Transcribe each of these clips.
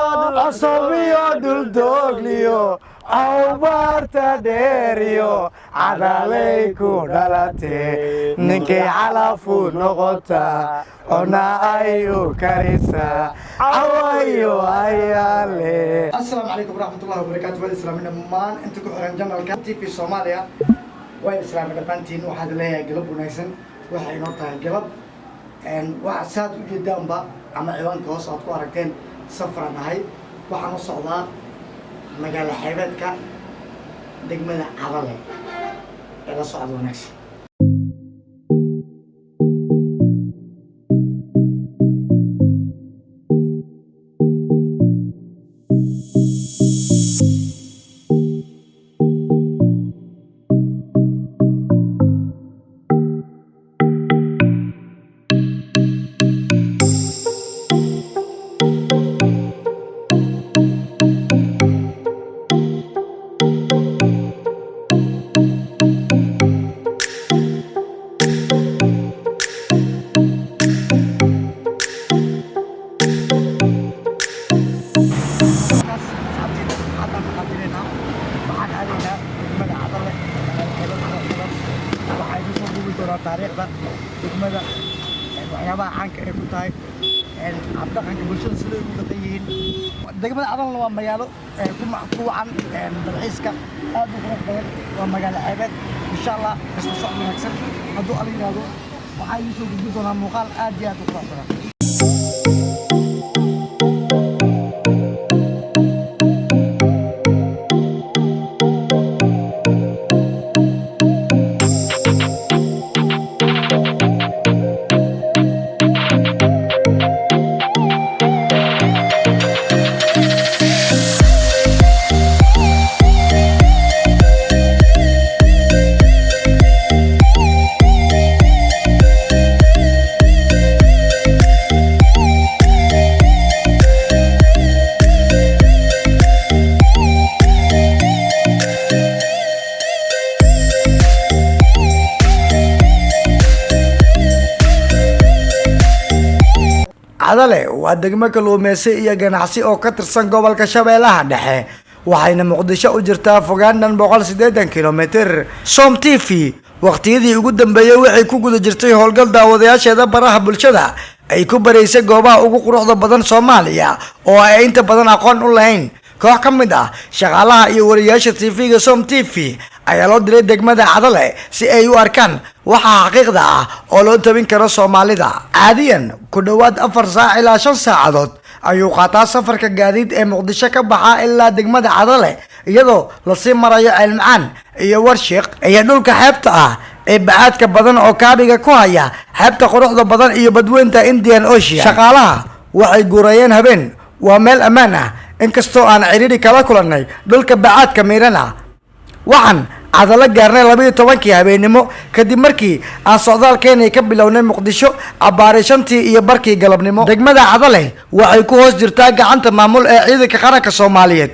Asomio dul doglio Aubarta derio Cadale ku dhalate ninkii calafu noqota ona ayu karisa awayo ayale. Assalamu alaikum warahmatullahi wabarakatuh. Wal islaamina maan inta ku xiran janalka TV Soomaaliya way islaamina bantiin waxaad leeyahay galab wanaagsan waxay noo tahay galab waxa saad u jeedaanba ama ciwaanka hoos aad ku aragteen safran ahay waxaan u socdaa magaalo xeebeedka degmada Cadale ee la socdo wanaagsan. taariikhda degmada waxyaabaha caanka ay ku tahay dhaqanka bulshada sida ugu dhaqan yihiin degmada Cadale waa magaalo ku wacan dalxiiska aad u qurux badan waa magaalo xeebeed insha Allah isla socod wanaagsan hadduu alla yiraahdo waxaa idin soo gudbin doonaa muuqaal aad iyo aad u qurux badan. Cadale waa degmo kalluumaysi iyo ganacsi oo ka tirsan gobolka Shabeellaha Dhexe waxayna Muqdisho u jirtaa fogaan 180 kilomitir. Som TV waqtiyadii ugu dambeeyay waxay ku guda jirtay howlgal daawadayaasheeda baraha bulshada ay ku bareysay goobaha ugu quruxda badan Soomaaliya oo ay inta badan aqoon u lahayn. koox ka mid ah shaqaalaha iyo wariyaasha TV-ga Som TV ayaa loo diray degmada Cadale si ay u arkaan waxa xaqiiqda ah oo loo tabin karo Soomaalida. caadiyan ku dhawaad 4 saac ilaa 5 saacadood ayuu qaataa safarka gaadiid ee Muqdisho ka baxa ilaa degmada Cadale iyadoo la sii marayo Cilmicaan iyo Warshiq iyo dhulka xeebta ah ee bacaadka badan oo kaabiga ku haya xeebta quruxda badan iyo badweynta Indian Ocean. shaqaalaha waxay guurayeen habeen waa meel ammaan ah inkastoo aan ciriiri kala kulannay dhulka bacaadka miirana waxaan Cadale gaarnay 12 habeenimo kadib markii aan socdaalkeena ka bilownay Muqdisho abaare 5 iyo barkii galabnimo. degmada Cadale waxay ku hoos jirtaa gacanta maamul ee ciidanka qaranka Soomaaliyeed.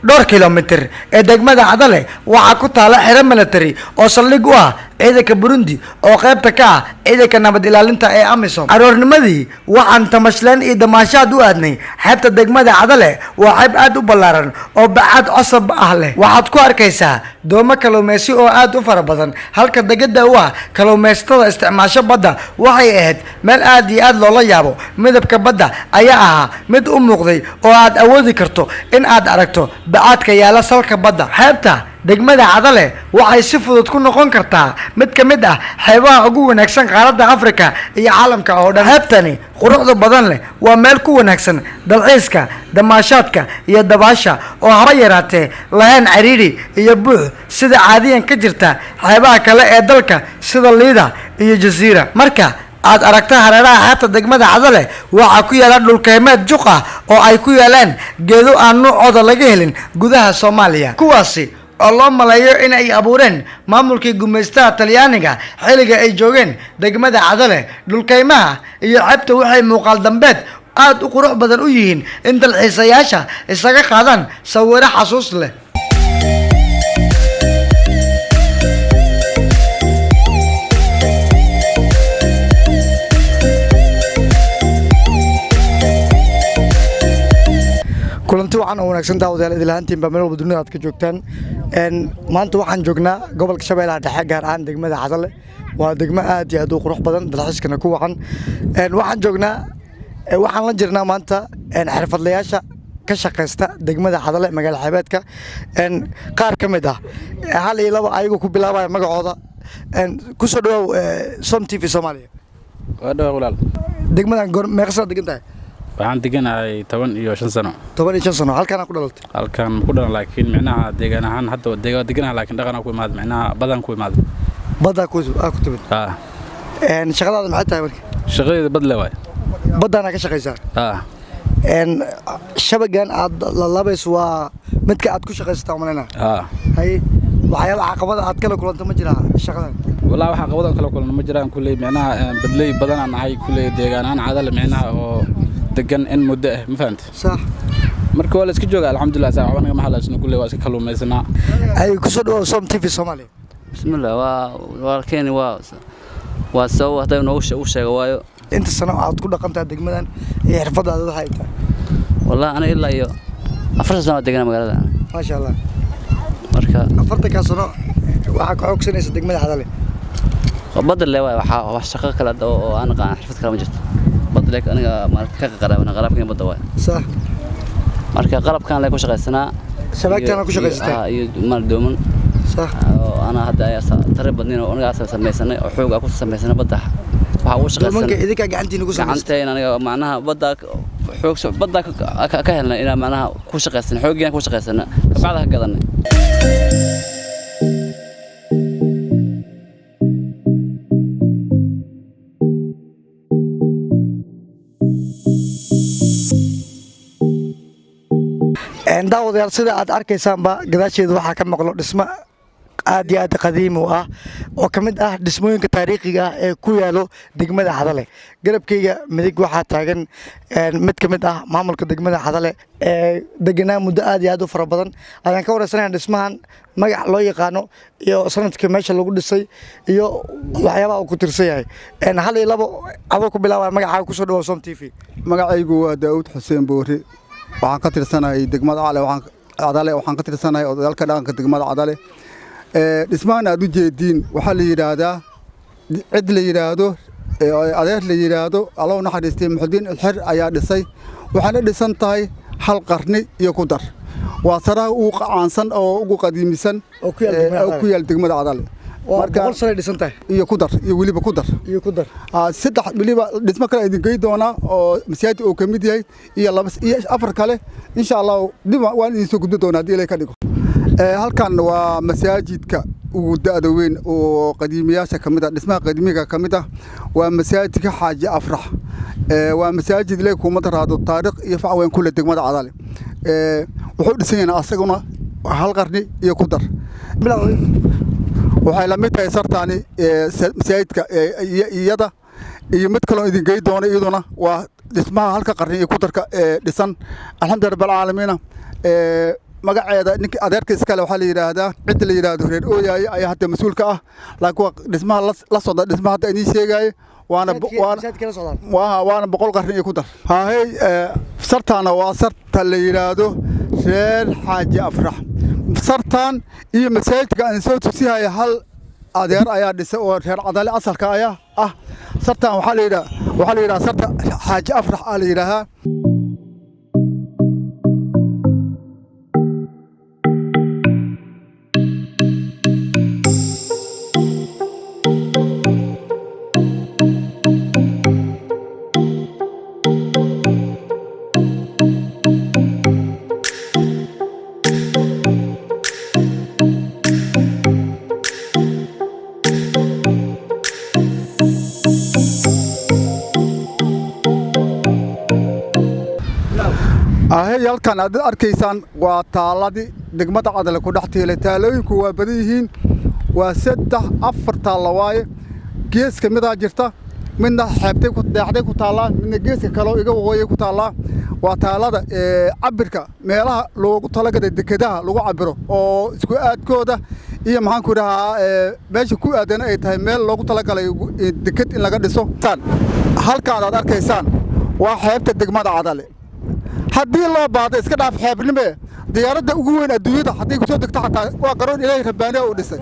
dhowr kilomitir ee degmada Cadale waxa ku taala xero military oo saldhig u ah ciidanka Burundi oo qaybta ka ah ciidanka nabad ilaalinta ee AMISOM. aroornimadii waxaan tamashlayn iyo damaashaad u aadnay xeebta degmada Cadale waa xeeb aad u ballaaran oo bacaad cusub ah leh. waxaad ku arkaysaa doomo kalluumaysi oo aad u fara badan halka degada u ah kalluumaysatada isticmaasho badda waxay ahayd meel aad iyo aad loola yaabo. midabka badda ayaa ahaa mid u muuqday oo aad awoodi karto in aad aragto bacaadka yaala salka badda. xeebta degmada Cadale waxay si fudud ku noqon kartaa mid ka mid ah xeebaha ugu wanaagsan qaaradda Afrika iyo caalamka oo dhan. xeebtani quruxda badan leh waa meel ku wanaagsan dalxiiska damaashaadka iyo dabaasha oo haba yaraatee lahayn ciriiri iyo buux sida caadiyan ka jirta xeebaha kale ee dalka sida Liida iyo Jasiira. marka aad aragta hareeraha xeebta degmada Cadale waxa ku yaala dhulkaymeed juq ah oo ay ku yaalaan geedo aan noocooda laga helin gudaha Soomaaliya kuwaasi oo loo maleeyo in ay abuureen maamulkii gumaystaha Talyaaniga xilliga ay joogeen degmada Cadale. dhulkaymaha iyo xeebta waxay muuqaal dambeed aad u qurux badan u yihiin in dalxiisayaasha isaga qaadaan sawiro xasuus leh. kulanti wacan oo wanaagsan daawadayaal idil ahaantiin baa meel walba dunida aad ka joogtaan maanta waxaan joognaa gobolka Shabeellaha Dhexe gaar ahaan degmada Cadale waa degmo aad iyo aad u qurux badan dalxiiskana ku wacan waxaan joognaa waxaan la jirnaa maanta xirfadlayaasha ka shaqeysta degmada Cadale magaalo xeebeedka qaar ka mid ah hal iyo laba ayagu ku bilaabaya magacooda ku soo dhaw Som TV Soomaaliya waa walaal degmadan meeqsa degantahay waxaan deganahay 15 sano 15 sano halkaan ku dhalatay halkaan ku dhalan laakiin macnaha deegaan ahaan hadda deganahay laakiin dhaqan ku imaad macnaha badan ku imaad bada ku timid shaqadaada maxay tahay markii shaqadeeda bad leeyahay badana ka shaqeysaa shabagan aad la labays waa midka aad ku shaqeysataa umalena hay waxyaabo caqabada aad kala kulanta ma jira shaqadan والله waxa caqabada kala kulana ma jiraan kulay macnaha badlay badan aan ahay kulay deegaan aan Cadale macnaha oo degan in muddo ah ma fahanti صح marka wala iska jooga alxamdulillah saa waxaan ma xalaasna kulay waa iska kaluumaysanaa ay ku soo dhaw Som TV Soomaaliya bismillah waa keen waa soo waday noo sheego waayo inta sano aad ku dhaqantaa degmadan iyo xirfadaada waxay tahay wallahi ana ilaa iyo 4 sano degan magaalada ma sha Allah marka 4 ka sano waxa ka xoogsanaysa degmada Cadale badal leeyahay wax shaqo kala oo aan qaan xirfad kala ma jirto badal aniga marka ka qarabana qalabkan badda waay صح marka qalabkan la ku shaqeysanaa shabagtana ku shaqeysataa iyo mar dooman صح ana hadda ay tarabadnina oo aniga sameeysanay oo xoog ku sameeysanay badda waxa uu shaqeysanay doomanka idinka gacantiina ku sameeysan gacanteena aniga macnaha badda xoog badda ka helnay ila macnaha ku shaqeysan xooggan ku shaqeysana bacda ka gadanay daawadayaal sida aad arkaysaanba gadaasheeda waxaa ka maqlo dhismo aad iyo aad qadiimi ah oo kamid ah dhismooyinka taariikhiga ah ee ku yaalo degmada Cadale garabkayga midig waxaa taagan mid kamid ah maamulka degmada Cadale ee deganaa muddo aad iyo aad u fara badan ayaan ka wareysanayaa dhismahan magac loo yaqaano iyo sanadkii meesha lagu dhisay iyo waxyaabaha uu ku tirsan yahay hal iyo labo adoo ku bilaabay magacaaga ku soo dhaw Som TV magacaygu waa Daawud Xuseen Boori waxaan ka tirsanahay degmada Cadale waxaan ka tirsanahay odayalka dhaqanka degmada Cadale dhismahan aad u jeediin waxa la yiraahdaa cid la yiraahdo adeer la yiraahdo Allah naxariistay Muxudiin Ilxir ayaa dhisay waxaana dhisan tahay hal qarni iyo ku dar waa saraha uu qaansan oo ugu qadiimisan oo ku yaal degmada Cadale marka boqol sano dhisan tahay iyo ku dar iyo waliba ku dar saddex waliba dhismo kale idin geey doona oo masaajid oo kamid yahay iyo laba iyo afar kale insha Allah dib waan idin soo gudbi doona hadii ilaahay ka dhigo halkan waa masaajidka ugu daada weyn oo qadiimiyaasha kamid ah dhismaha qadiimiga kamid ah waa masaajidka Xaaji Afrax waa masaajid leey kuma daraado taariikh iyo fac weyn kula degmada Cadale wuxuu dhisan yahay asaguna hal qarni iyo ku dar waxay la mid tahay sartaani masaajidka iyada iyo mid kale idin geey doona iyaduna waa dhismaha halka qarni iyo ku darka dhisan alxamdulillah rabbil caalamiin magaceeda ninka adeerka iskale waxa la yiraahdaa cid la yiraahdo reer ooyaay ayaa hadda mas'uulka ah laakiin dhismaha la socda dhismaha hadda inii sheegay waana boqol qarni iyo ku dar hay sartaana waa sarta la yiraahdo reer Xaaji Afrax sartan iyo masaajidka aan soo tusihay hal adeer ayaa dhisay oo reer Cadale asalka ayaa sartan waxa la yiraahdaa sarta Xaaji Afrax la yiraahdaa halkan aad arkaysaan waa taaladii degmada Cadale ku dhaxteelay taalooyinku waa badan yihiin waa 3-4 taalo waaye geeska mid jirta midna xeebtay ku deexday ku taala midna geeska kale iga waqooyi ku taala waa taalada cabirka meelaha loogu talagalay dekedaha lagu cabiro oo isku aadkooda iyo maxaan ku rahaa meesha ku aadan ay tahay meel loogu talagalay deked in laga dhiso halkaan aad arkaysaan waa xeebta degmada Cadale haddii loo baahdo iska dhaaf xeebnime diyaaradda ugu weyn adduunyada hadday kusoo degto xataa waa garoon ilaahay rabbaaniya uu dhisay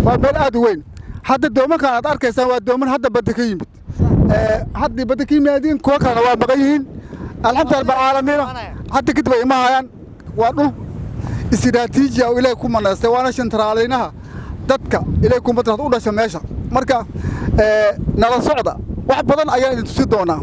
waa meel aad u weyn hadda doomankan aad arkaysaan waa dooman hadda badda ka yimid haddii badda ka yimaadiin kuwa kalena waa maqan yihiin alxamdulilah rabbilcaalamiina hadda kadib ay ima hayaan waa dhul istiraatiiji oo ilaahay ku manaystay waana shantaraaleynaha dadka ilaahay ku madrad u dhasha meesha marka nala socda wax badan ayaa idin tusi doonaa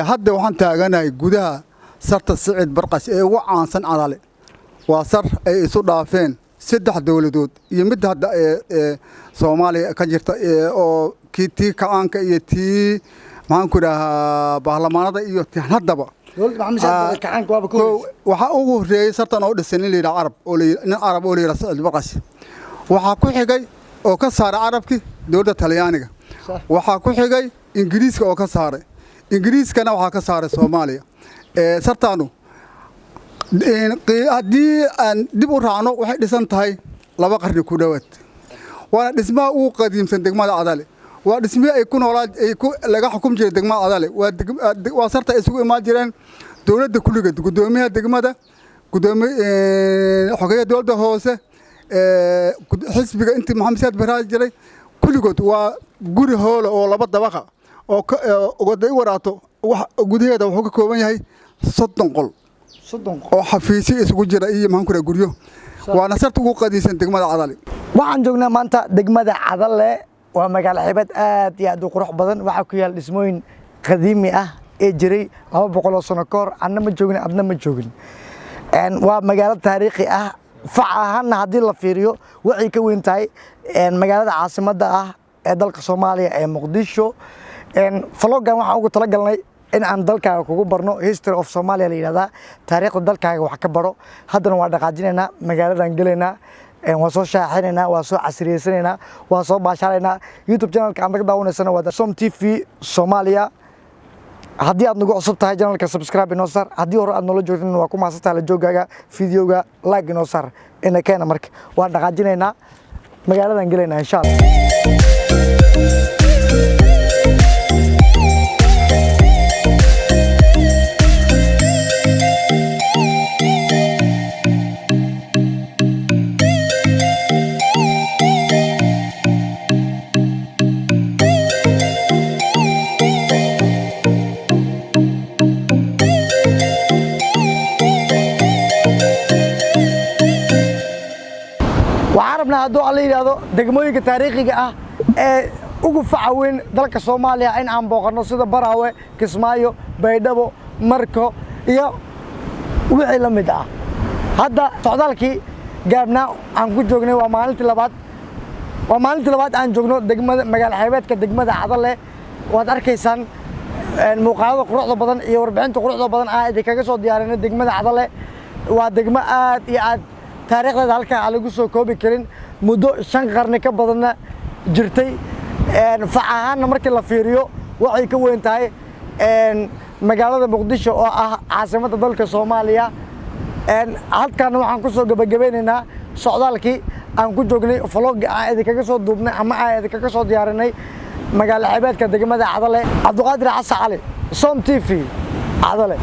hadda waxaan taaganahay gudaha sarta sicid barqash ee ugu caansan Cadale waa sar ay isu dhaafeen saddex dawladood iyo mid hadda Soomaaliya ka jirta oo tii kacaanka iyo tii maxaan ku dhahaa baarlamaanada iyo tii haddaba waxa ugu horeeyay sartan oo dhisan in la yiraahdo Arab oo nin Arab oo la yiraahdo Sicid Barqash waxa ku xigay oo ka saaray Arabki dawladda Talyaaniga waxa ku xigay Ingiriiska oo ka saaray ingiriiskana waxa ka saaray Soomaaliya sartaanu haddii aan dib u raacno waxay dhisan tahay 2 qarni ku dhawaad waana dhismaha ugu qadiimsan degmada Cadale waa dhismaha ay ku noolaad ay ku laga xukum jiray degmada Cadale waa sarta isugu imaan jireen dawladda kulligeed gudoomiyaha degmada gudoomiye xogeeyada dawladda hoose xisbiga intii Maxamed Saad Barre jiray kulligood waa guri hoolo oo 2 dabaqa oo ugaday waraato wax gudaheeda wuxuu ka kooban yahay 30 qol oo xafiisyo isugu jira iyo maxaan ku guryo waana sarta ugu qadiisan degmada Cadale waxaan joognaa maanta degmada Cadale waa magaalo xeebad aad iyo aad u qurux badan waxa ku yaal dhismooyin qadiimi ah ee jiray 200 sano ka hor anna ma joogin adna ma joogin waa magaalo taariikhi ah facahan haddii la fiiriyo waxay ka weyn tahay magaalada caasimadda ah ee dalka Soomaaliya ee Muqdisho vloggan waxaan ugu talagalnay in aan dalkaaga kugu barno history of Somalia la yiraahdaa taariikhda dalkaaga wax ka baro haddana waa dhaqaajinaynaa magaaladan galeynaa waa soo shaaxinaynaa waa soo casriyeysanaynaa waa soo baashalaynaa YouTube channelka aan ka daawanaysana waa Som TV Somalia haddii aad nagu cusub tahay channelka subscribe inoo sar haddii hore aad noola joogtin waa ku maasantahay la joogaaga videoga like inoo sar ina keena marka waa dhaqaajinaynaa magaaladan galeynaa insha Allah hadduu alla yiraahdo degmooyinka taariikhiga ah ee ugu facaweyn dalka Soomaaliya in aan booqano sida Baraawe Kismaayo Baydhabo Marko iyo wixii la mid ah hadda socdaalkii gaabna aan ku joognay waa maalintii labaad aan joogno degmada magaalo xeebeedka degmada Cadale waad arkaysaan muuqaalada quruxda badan iyo warbixinta quruxda badan ay kaga soo diyaarinay degmada Cadale waa degmo aad iyo aad taariikhdeeda halka aan lagu soo koobi karin muddo 5 qarni ka badan jirtay facahan markii la fiiriyo waxay ka weyn tahay magaalada Muqdisho oo ah caasimadda dalka Soomaaliya halkan waxaan ku soo gabagabeynaynaa socdaalkii aan ku joognay vlog aan kaga soo duubnay ama aan kaga soo diyaarinay magaalo xeebeedka degmada Cadale Cabduqaadir Xasan Cali Som TV Cadale